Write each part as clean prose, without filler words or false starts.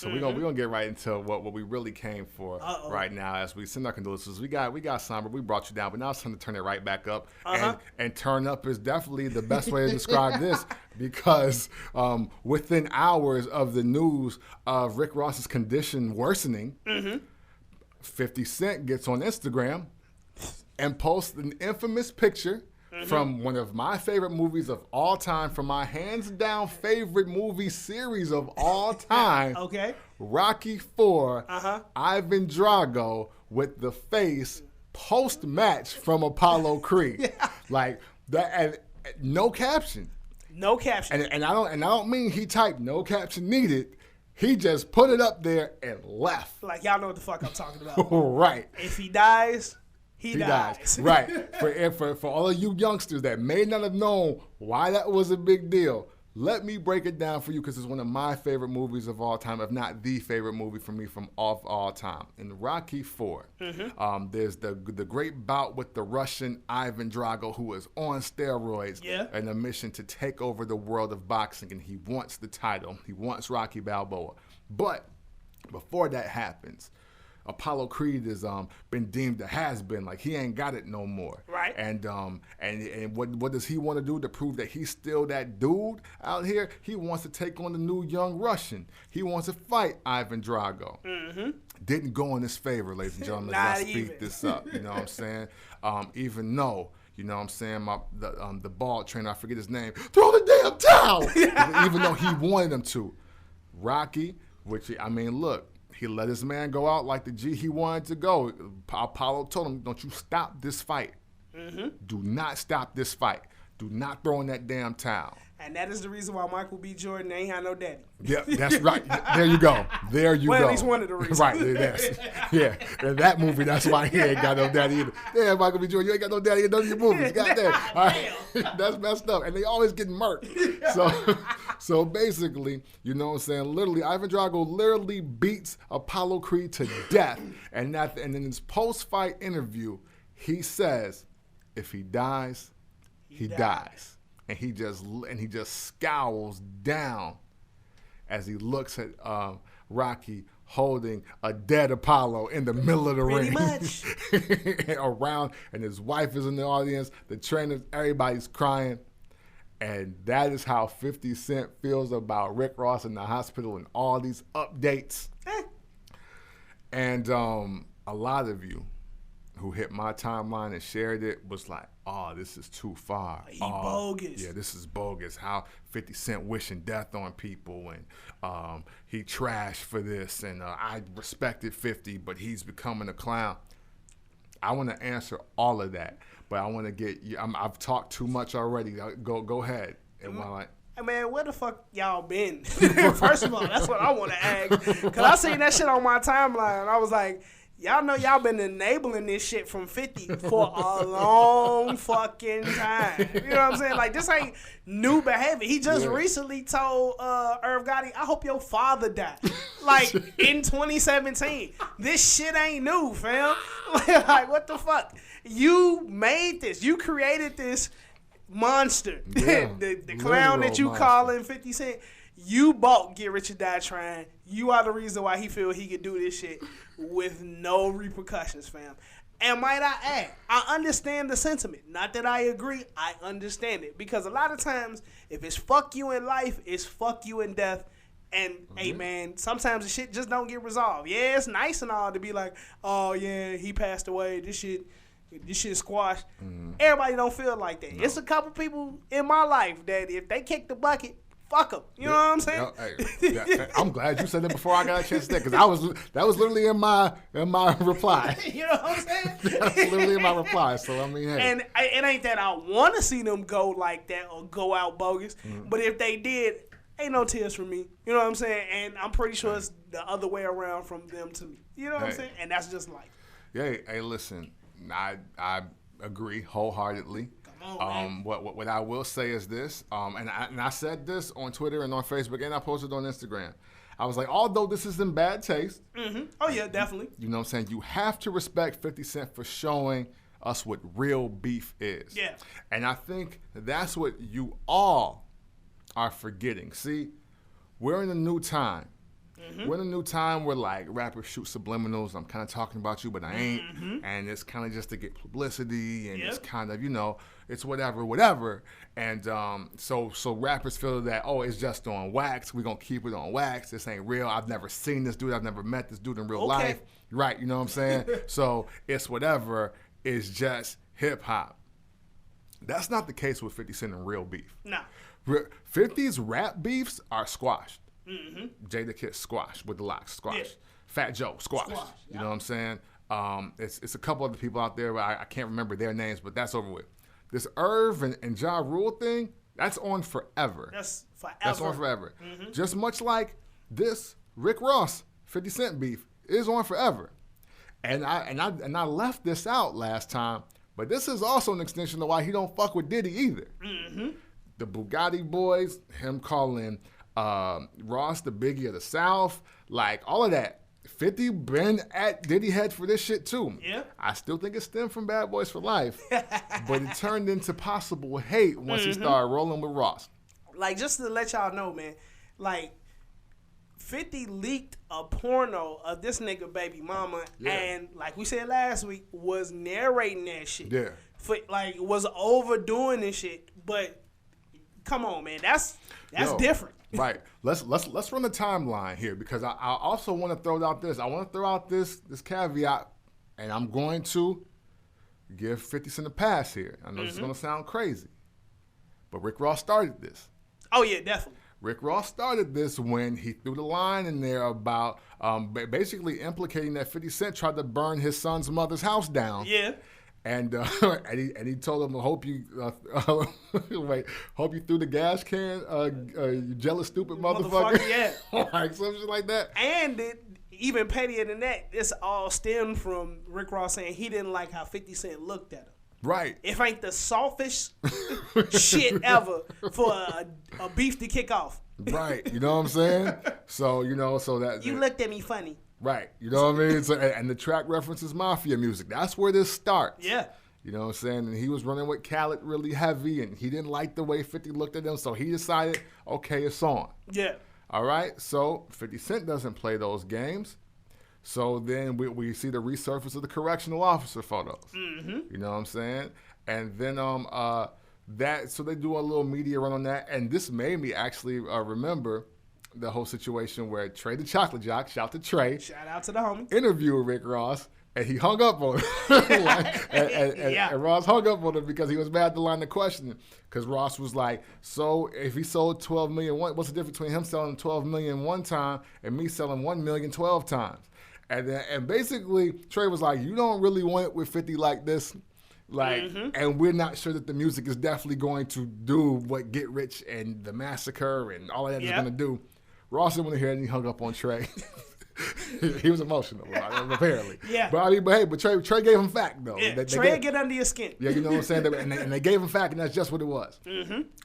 So we're gonna get right into what we really came for right now. As we send our condolences, we got somber. We brought you down, but now it's time to turn it right back up. And turn up is definitely the best way to describe this, because within hours of the news of Rick Ross's condition worsening, 50 Cent gets on Instagram and posts an infamous picture from one of my favorite movies of all time, from my hands down favorite movie series of all time. Okay. Rocky IV, Ivan Drago with the face post match from Apollo Creed. Like that, and no caption. No caption. And I don't mean he typed no caption needed. He just put it up there and left. Like, y'all know what the fuck I'm talking about. Right. If he dies, he dies. Right. For all of you youngsters that may not have known why that was a big deal, let me break it down for you, because it's one of my favorite movies of all time, if not the favorite movie for me from all time. In Rocky IV, there's the great bout with the Russian Ivan Drago, who is on steroids and a mission to take over the world of boxing, and he wants the title. He wants Rocky Balboa. But before that happens, Apollo Creed has been deemed a has-been, like he ain't got it no more. Right. And what does he want to do to prove that he's still that dude out here? He wants to take on the new young Russian. He wants to fight Ivan Drago. Didn't go in his favor, ladies and gentlemen. Let's speed this up. You know what I'm saying? Even though, you know what I'm saying, the ball trainer, I forget his name, throw the damn towel! Even though he wanted him to. Rocky, look, he let his man go out like the G he wanted to go. Apollo told him, don't you stop this fight. Do not stop this fight. Do not throw in that damn towel. And that is the reason why Michael B. Jordan ain't had no daddy. Yeah, that's right. There you go. There you go. Well, at least one of the reasons. Right, yes. Yeah. In that movie, that's why he ain't got no daddy either. Yeah, Michael B. Jordan, you ain't got no daddy in none of your movies. Goddamn. All right. That's messed up. And they always get murked. So basically, you know what I'm saying, literally, Ivan Drago literally beats Apollo Creed to death. And in his post-fight interview, he says, if he dies, he dies. And he just scowls down as he looks at Rocky holding a dead Apollo in the middle of the ring. Pretty much. Around, and his wife is in the audience, the trainers, everybody's crying. And that is how 50 Cent feels about Rick Ross in the hospital and all these updates. And a lot of you who hit my timeline and shared it was like, oh, this is too far. He bogus. Yeah, this is bogus. How 50 Cent wishing death on people, and he trashed for this, and I respected 50, but he's becoming a clown. I want to answer all of that, but I want to get you. I've talked too much already. Go ahead. And Hey man, where the fuck y'all been? First of all, that's what I want to ask. Because I seen that shit on my timeline, and I was like, y'all know y'all been enabling this shit from 50 for a long fucking time. You know what I'm saying? Like, this ain't new behavior. He just recently told Irv Gotti, I hope your father died. Like, in 2017. This shit ain't new, fam. Like, what the fuck? You made this. You created this monster. Yeah. the clown that you calling 50 Cent. You bought Get Rich or Die Trying. You are the reason why he feel he could do this shit with no repercussions, fam. And might I add, I understand the sentiment. Not that I agree, I understand it. Because a lot of times, if it's fuck you in life, it's fuck you in death. And, hey, man, sometimes the shit just don't get resolved. Yeah, it's nice and all to be like, oh, yeah, he passed away. This shit squashed. Everybody don't feel like that. No. It's a couple people in my life that if they kick the bucket, fuck them. You know what I'm saying? Hey, I'm glad you said that before I got a chance to say, because that was literally in my reply. You know what I'm saying? That's literally in my reply. So I mean, hey. And it ain't that I want to see them go like that or go out bogus, but if they did, ain't no tears for me. You know what I'm saying? And I'm pretty sure it's the other way around from them to me. You know what I'm saying? And that's just life. Yeah. Hey, listen, I agree wholeheartedly. What I will say is this, and I said this on Twitter and on Facebook, and I posted on Instagram. I was like, although this is in bad taste. Oh, yeah, definitely. You know what I'm saying? You have to respect 50 Cent for showing us what real beef is. Yeah. And I think that's what you all are forgetting. See, we're in a new time. We're in a new time where like rappers shoot subliminals. I'm kind of talking about you, but I ain't. And it's kind of just to get publicity, and it's kind of, it's whatever. And so rappers feel that, oh, it's just on wax. We're going to keep it on wax. This ain't real. I've never seen this dude. I've never met this dude in real life. Right, you know what I'm saying? So it's whatever. It's just hip hop. That's not the case with 50 Cent and real beef. No. 50's rap beefs are squashed. Jada Kiss squashed with the Locks, squashed. Yeah. Fat Joe squashed. You know what I'm saying? It's a couple other people out there, but I can't remember their names, but that's over with. This Irv and Ja Rule thing, that's on forever. That's forever. That's on forever. Just much like this Rick Ross 50 Cent beef is on forever. And I left this out last time, but this is also an extension of why he don't fuck with Diddy either. The Bugatti Boys, him calling Ross the Biggie of the South, like all of that. 50 been at Diddy head for this shit too. Yeah. I still think it stemmed from Bad Boys for Life, but it turned into possible hate once he started rolling with Ross. Like, just to let y'all know, man, like 50 leaked a porno of this nigga baby mama, and like we said last week, was narrating that shit. Yeah. Was overdoing this shit, but come on, man, that's different. Right. Let's run the timeline here, because I also want to throw out this. I want to throw out this caveat, and I'm going to give 50 Cent a pass here. I know this is going to sound crazy, but Rick Ross started this. Oh yeah, definitely. Rick Ross started this when he threw the line in there about basically implicating that 50 Cent tried to burn his son's mother's house down. Yeah. And he told him, hope you threw the gas can, you jealous stupid motherfucker. Yeah. Like some shit like that. And even pettier than that, this all stemmed from Rick Ross saying he didn't like how 50 Cent looked at him. Right. It ain't the softest shit ever for a beef to kick off. Right. You know what I'm saying? So that you looked at me funny. Right. You know what I mean? So, and the track references Mafia music. That's where this starts. Yeah. You know what I'm saying? And he was running with Khaled really heavy, and he didn't like the way 50 looked at him, so he decided, okay, it's on. Yeah. All right? So 50 Cent doesn't play those games. So then we see the resurface of the correctional officer photos. You know what I'm saying? And then so they do a little media run on that, and this made me actually remember the whole situation where Trey the Chocolate Jock, shout to Trey. Shout out to the homie. Interviewed Rick Ross, and he hung up on him. And Ross hung up on him because he was mad at the line of questioning. Because Ross was like, so if he sold 12 million, what's the difference between him selling 12 million one time and me selling 1 million 12 times? And basically, Trey was like, you don't really want it with 50 like this. And we're not sure that the music is definitely going to do what Get Rich and The Massacre and all of that is going to do. Ross didn't want to hear it, and he hung up on Trey. He was emotional, apparently. Yeah. But Trey gave him fact, though. Yeah. Trey get under your skin. Yeah, you know what I'm saying? And they gave him fact, and that's just what it was.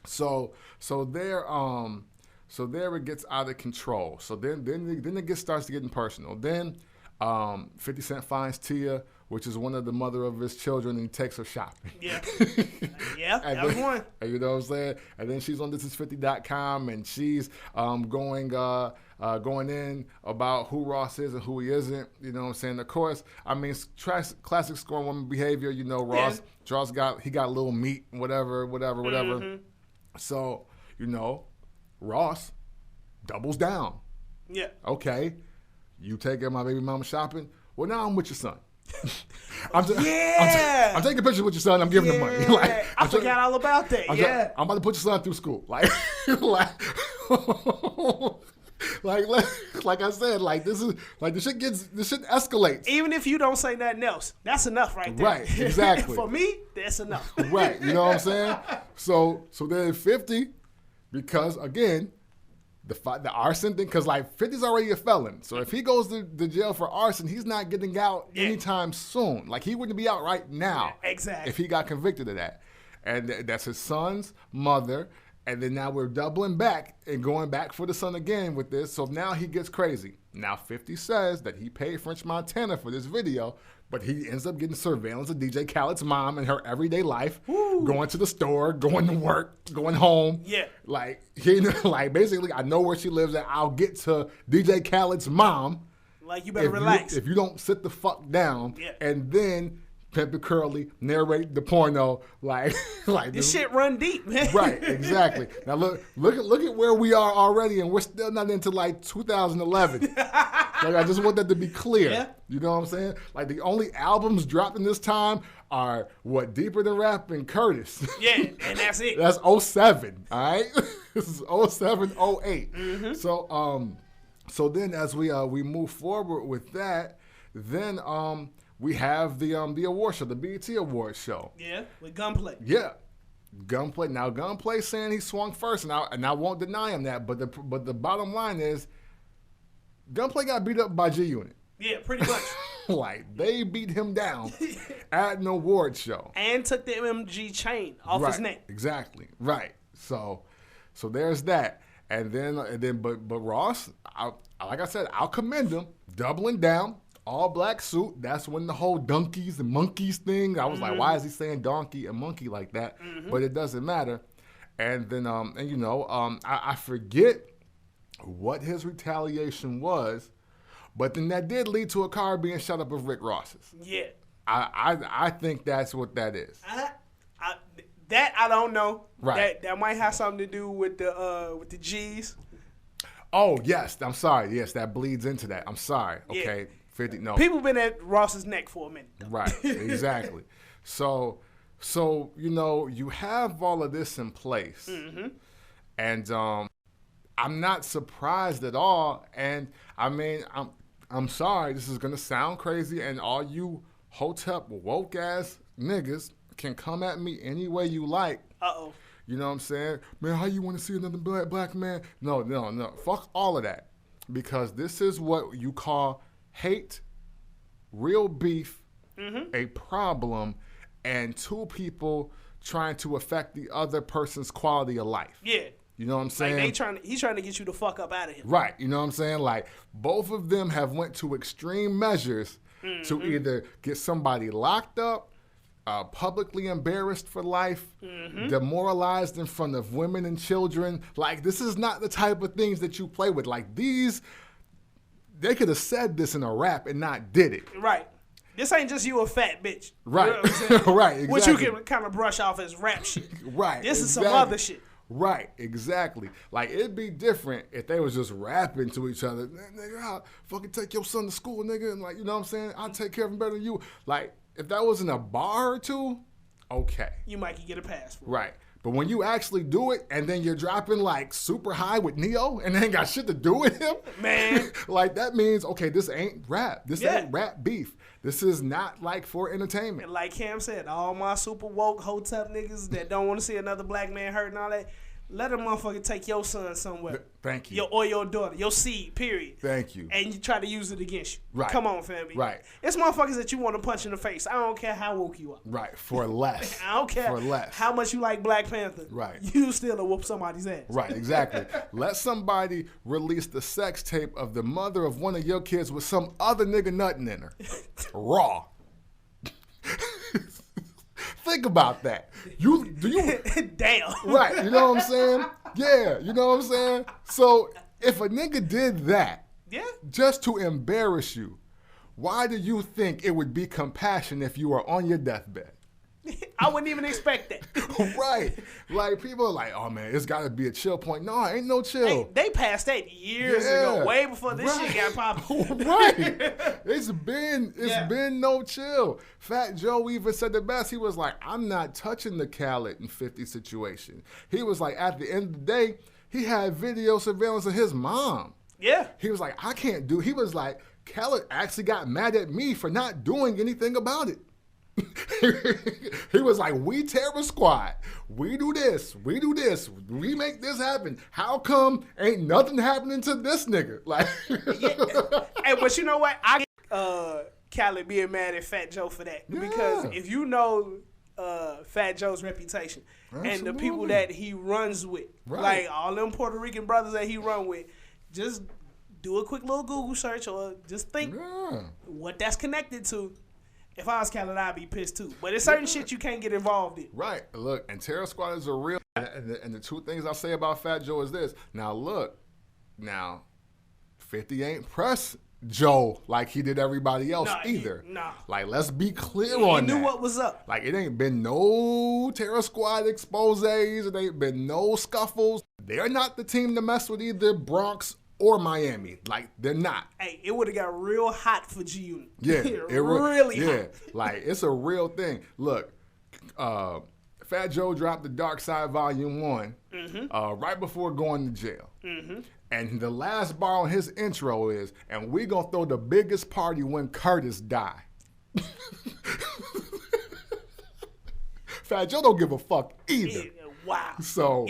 So there it gets out of control. So then it starts to getting personal. Then 50 Cent finds Tia, which is one of the mother of his children, and he takes her shopping. Yeah. That was one. You know what I'm saying? And then she's on thisis50.com, and she's going in about who Ross is and who he isn't. You know what I'm saying? Of course, I mean, classic scorn woman behavior. You know, Ross got a little meat, whatever. So, Ross doubles down. Yeah. Okay, you taking my baby mama shopping? Well, now I'm with your son. I'm taking pictures with your son. I'm giving him money. I forgot all about that. I'm about to put your son through school. Like I said, this shit escalates. Even if you don't say nothing else, that's enough right there. Right, exactly. For me, that's enough. Right, you know what I'm saying? So then 50, because again, the arson thing, because 50's already a felon. So if he goes to jail for arson, he's not getting out anytime soon. He wouldn't be out right now. Exactly. If he got convicted of that. And that's his son's mother. And then now we're doubling back and going back for the son again with this. So now he gets crazy. Now 50 says that he paid French Montana for this video, but he ends up getting surveillance of DJ Khaled's mom in her everyday life, going to the store, going to work, going home. Yeah. Like, like basically, I know where she lives at. I'll get to DJ Khaled's mom. Like, you better relax. If you don't sit the fuck down, and then Pimpin' Curly narrate the porno, like this shit run deep, man. Right, exactly. Now look at where we are already, and we're still not into like 2011. Like, I just want that to be clear. Yeah. You know what I'm saying? Like, the only albums dropped in this time are what, Deeper Than Rap and Curtis. Yeah, and that's it. That's 07. All right, this is 07, 08. So then as we move forward with that, then we have the award show, the BET Award show. Yeah, with Gunplay. Yeah, Gunplay. Now Gunplay saying he swung first, and I won't deny him that. But the bottom line is, Gunplay got beat up by G Unit. Yeah, pretty much. Like, they beat him down at an award show And took the MMG chain off his neck. Exactly. Right. So there's that. And then but Ross, like I said, I'll commend him, doubling down. All black suit. That's when the whole donkeys and monkeys thing. I was like, why is he saying donkey and monkey like that? But it doesn't matter. And then, I forget what his retaliation was, but then that did lead to a car being shut up of Rick Ross's. Yeah. I think that's what that is. That I don't know. Right. That might have something to do with the G's. Oh yes, I'm sorry. Yes, that bleeds into that. I'm sorry. Okay. Yeah. 50, no. People been at Ross's neck for a minute. Right, exactly. So you have all of this in place, and I'm not surprised at all. And I mean, I'm sorry, this is gonna sound crazy, and all you hotep woke ass niggas can come at me any way you like. You know what I'm saying? Man, how you want to see another black man? No. Fuck all of that, because this is what you call hate, real beef, a problem, and two people trying to affect the other person's quality of life. Yeah. You know what I'm saying? Like he's trying to get you the fuck up out of here. Right. You know what I'm saying? Like, both of them have went to extreme measures to either get somebody locked up, publicly embarrassed for life, demoralized in front of women and children. Like, this is not the type of things that you play with. Like, they could have said this in a rap and not did it. Right. This ain't just you a fat bitch. Right. You know what I'm saying? Right, exactly. Which you can kind of brush off as rap shit. Right. This is some other shit. Right, exactly. Like, it'd be different if they was just rapping to each other. Nigga, I'll fucking take your son to school, nigga. And, like, you know what I'm saying? I'll take care of him better than you. Like, if that was in a bar or two, okay. You might get a pass for it. Right. But when you actually do it and then you're dropping like super high with Neo and it ain't got shit to do with him, man, like, that means, okay, this ain't rap. This ain't rap beef. This is not like for entertainment. And like Cam said, all my super woke hotep niggas that don't want to see another black man hurt and all that, let a motherfucker take your son somewhere. Thank you. Or your daughter, your seed, period. Thank you. And you try to use it against you. Right. Come on, family. Right. It's motherfuckers that you want to punch in the face. I don't care how woke you are. Right. For less. I don't care for less. how much you like Black Panther. Right. You still will whoop somebody's ass. Right, exactly. Let somebody release the sex tape of the mother of one of your kids with some other nigga nutting in her. Raw. Think about that. Damn. Right, you know what I'm saying? Yeah, you know what I'm saying? So if a nigga did that, just to embarrass you, why do you think it would be compassion if you were on your deathbed? I wouldn't even expect that. Right. Like, people are like, oh, man, it's got to be a chill point. No, ain't no chill. They passed that years ago, way before this shit got popping. Right. It's been no chill. Fat Joe even said the best. He was like, I'm not touching the Khaled and 50 situation. He was like, at the end of the day, he had video surveillance of his mom. Yeah. He was like, he was like, Khaled actually got mad at me for not doing anything about it. He was like, we Terror Squad. We do this. We make this happen. How come ain't nothing happening to this nigga? Like, Hey, but you know what? I get Khaled being mad at Fat Joe for that. Because if you know Fat Joe's reputation and the people that he runs with, like all them Puerto Rican brothers that he run with, just do a quick little Google search or just think what that's connected to. If I was Khaled, I'd be pissed too. But there's certain shit you can't get involved in. Right. Look, and Terror Squad is a real. And the two things I'll say about Fat Joe is this. Now, look. Now, 50 ain't press Joe like he did everybody else either. Like, let's be clear on that. He knew what was up. Like, it ain't been no Terror Squad exposés. It ain't been no scuffles. They're not the team to mess with either Bronx or Miami. Like, they're not. Hey, it would have got real hot for G-Unit. Yeah. really hot. Like, it's a real thing. Look, Fat Joe dropped The Dark Side Volume 1 right before going to jail. And the last bar on his intro is, and we gonna throw the biggest party when Curtis die. Fat Joe don't give a fuck either. Wow. So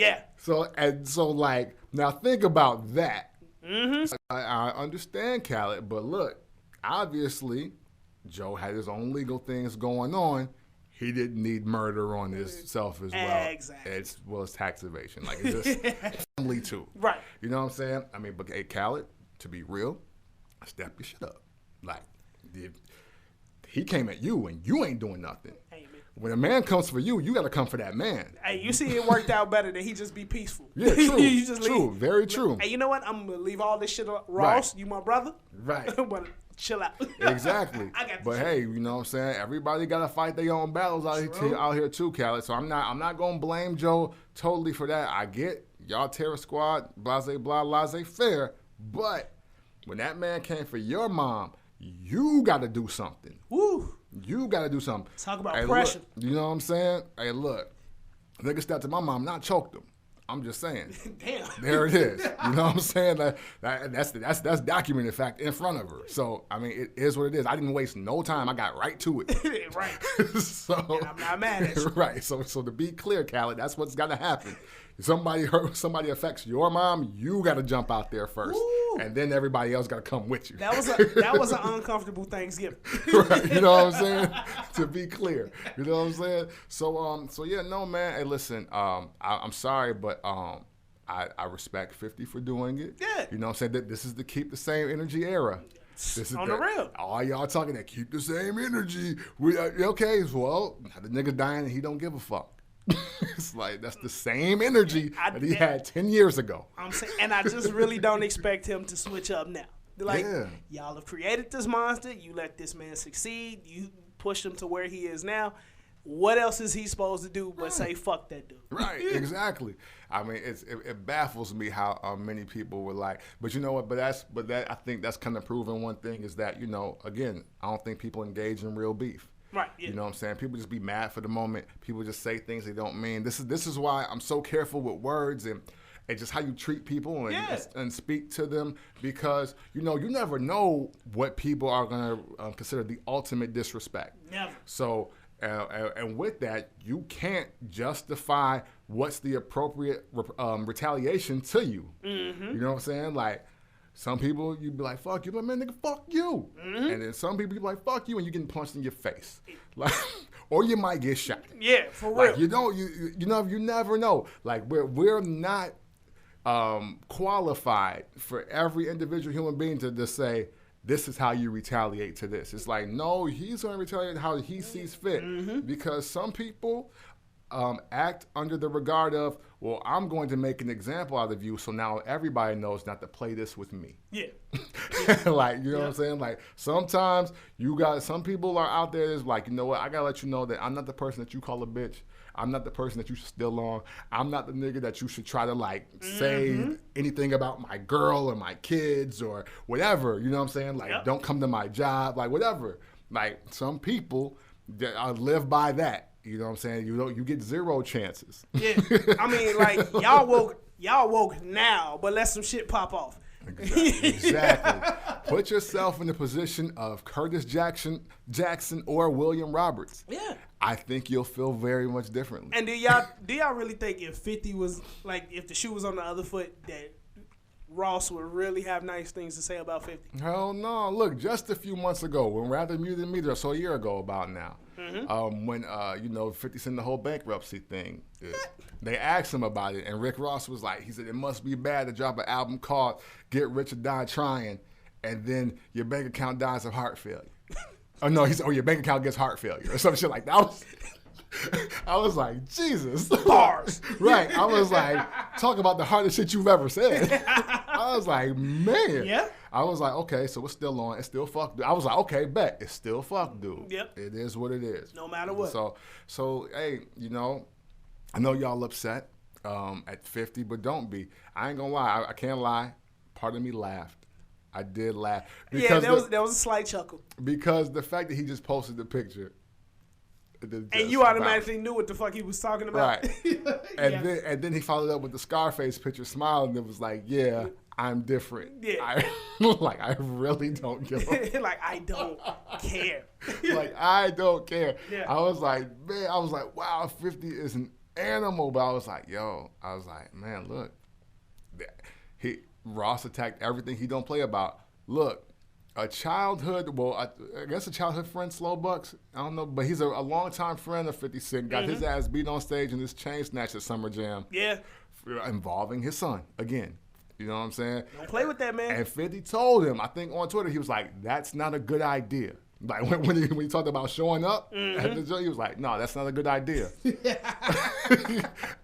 like, now think about that. I understand Khaled, but look, obviously, Joe had his own legal things going on. He didn't need murder on himself as well. Exactly. As well as tax evasion. Like, it's just family too. Right. You know what I'm saying? I mean, but hey, Khaled, to be real, step your shit up. Like, he came at you and you ain't doing nothing. Hey, man. When a man comes for you, you got to come for that man. Hey, you see it worked out better than he just be peaceful. Yeah, true. You just true. leave. Very true. Hey, you know what? I'm going to leave all this shit Ross. Right. You my brother. Right. But chill out. Exactly. I got but hey, you know what I'm saying? Everybody got to fight their own battles out here too, Khaled. So I'm not going to blame Joe totally for that. I get y'all Terror Squad, blase blah, laissez faire. But when that man came for your mom, you got to do something. Woo. You got to do something. Talk about pressure. Look, you know what I'm saying? Hey, look. Nigga stepped to my mom, not choked him. I'm just saying. Damn. There it is. You know what I'm saying? That's documented fact in front of her. So, I mean, it is what it is. I didn't waste no time. I got right to it. Right. So, and I'm not mad at you. Right. So to be clear, Khaled, that's what's got to happen. If somebody affects your mom, you got to jump out there first. Woo. And then everybody else got to come with you. That was an uncomfortable Thanksgiving. Right. You know what I'm saying? To be clear. You know what I'm saying? So yeah, no, man. Hey, listen, I'm sorry, but I respect 50 for doing it. Yeah. You know what I'm saying? This is the keep the same energy era. This is on the real. All y'all talking that keep the same energy. Okay, well, the nigga dying and he don't give a fuck. It's like that's the same energy that he had 10 years ago. I'm saying, and I just really don't expect him to switch up now. Like, y'all have created this monster. You let this man succeed. You pushed him to where he is now. What else is he supposed to do but say fuck that dude? Right, exactly. I mean, it baffles me how many people were like, but you know what? But I think that's kind of proving one thing is that, you know, again, I don't think people engage in real beef. Right. Yeah. You know what I'm saying? People just be mad for the moment. People just say things they don't mean. This is why I'm so careful with words and just how you treat people and speak to them, because you never know what people are gonna consider the ultimate disrespect. Never. So and with that, you can't justify what's the appropriate retaliation to you. Mm-hmm. You know what I'm saying? Like, some people, you be like, fuck you, but man, nigga, fuck you. Mm-hmm. And then some people, you be like, fuck you, and you getting punched in your face. Like, or you might get shot. Yeah, for real. Like, you never know. Like, we're not qualified for every individual human being to just say, this is how you retaliate to this. It's like, no, he's going to retaliate how he sees fit. Mm-hmm. Because some people act under the regard of, well, I'm going to make an example out of you, so now everybody knows not to play this with me. Yeah. Like, you know what I'm saying? Like, sometimes some people are out there that's like, you know what, I got to let you know that I'm not the person that you call a bitch. I'm not the person that you should steal on. I'm not the nigga that you should try to, like, say anything about my girl or my kids or whatever. You know what I'm saying? Like, don't come to my job. Like, whatever. Like, some people that live by that. You know what I'm saying? You get zero chances. Yeah. I mean, like, y'all woke now, but let some shit pop off. Exactly. Put yourself in the position of Curtis Jackson or William Roberts. Yeah. I think you'll feel very much differently. And do y'all really think if 50 was, like, if the shoe was on the other foot, that Ross would really have nice things to say about 50. Hell no. Look, just a few months ago, when Rather Muted Me, so a year ago about now, when, 50 Cent, the whole bankruptcy thing, they asked him about it, and Rick Ross was like, he said, it must be bad to drop an album called Get Rich or Die Trying, and then your bank account dies of heart failure. Oh, no, he said, your bank account gets heart failure, or some shit like that. I was like, Jesus. Bars. Right. I was like, talk about the hardest shit you've ever said. I was like, man. Yeah. I was like, okay, so it's still on. It's still fuck dude. I was like, okay, bet. It's still fuck dude. Yep. It is what it is. No matter what. So hey, I know y'all upset at 50, but don't be. I ain't gonna lie. I can't lie. Part of me laughed. I did laugh. Because there was a slight chuckle. Because the fact that he just posted the picture. And you automatically knew what the fuck he was talking about. Right. And then he followed up with the Scarface picture, smiling. It was like, yeah, I'm different. Yeah. I really don't give a like, I don't care. Like, I don't care. Yeah. I was like, wow, 50 is an animal. But I was like, man, look. Ross attacked everything he don't play about. Look. I guess a childhood friend, Slow Bucks. I don't know, but he's a longtime friend of 50 Cent. Got his ass beat on stage in this chain snatch at Summer Jam. Yeah. Involving his son again. You know what I'm saying? Don't play with that, man. And 50 told him, I think on Twitter, he was like, that's not a good idea. Like when he talked about showing up at the joint, he was like, no, that's not a good idea.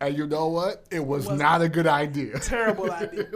And you know what? It was not a good idea. Terrible idea.